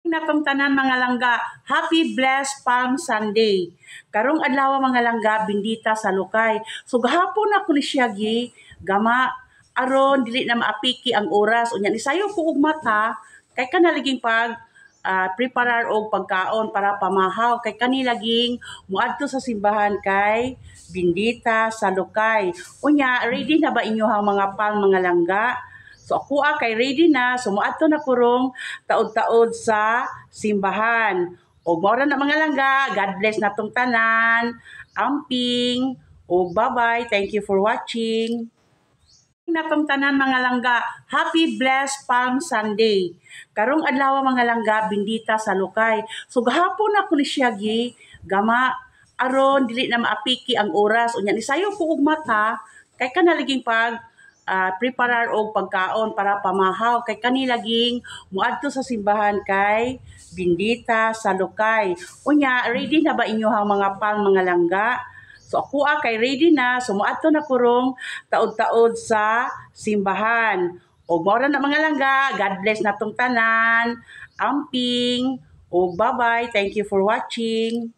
Natong tanan mga langga, happy blessed Palm Sunday. Karong adlaw mga langga, bindita sa Lukay. So gahapon ako ni siya gama aron dili na maapiki ang oras. Unya ni sayo ko og mata kay kanaliging pag preparar og pagkaon para pamahaw kay kanilaging muadto sa simbahan kay bindita sa Lukay. Unya ready na ba inyo mga palm mga langga? So ako kay ready na, sumuadto na kurong taod-taod sa simbahan. O mora na mga langga, God bless natong tanan, amping, o bye-bye, thank you for watching. Natong tanan mga langga, happy blessed Palm Sunday. Karong adlaw mga langga, bindita sa Lukay. So gahapon ako ni siya gama aron dili na maapiki ang oras. Unya ni sayo ko og mata kay kanaliging pag preparar og pagkaon para pamahaw kay kanilaging muadto sa simbahan kay bindita sa Lukay. Unya ready na ba inyo mga palm mga langga? So ako kay ready na, sumuadto na kurong taod-taod sa simbahan. O mora na mga langga, God bless natong tanan, amping, o bye-bye, thank you for watching.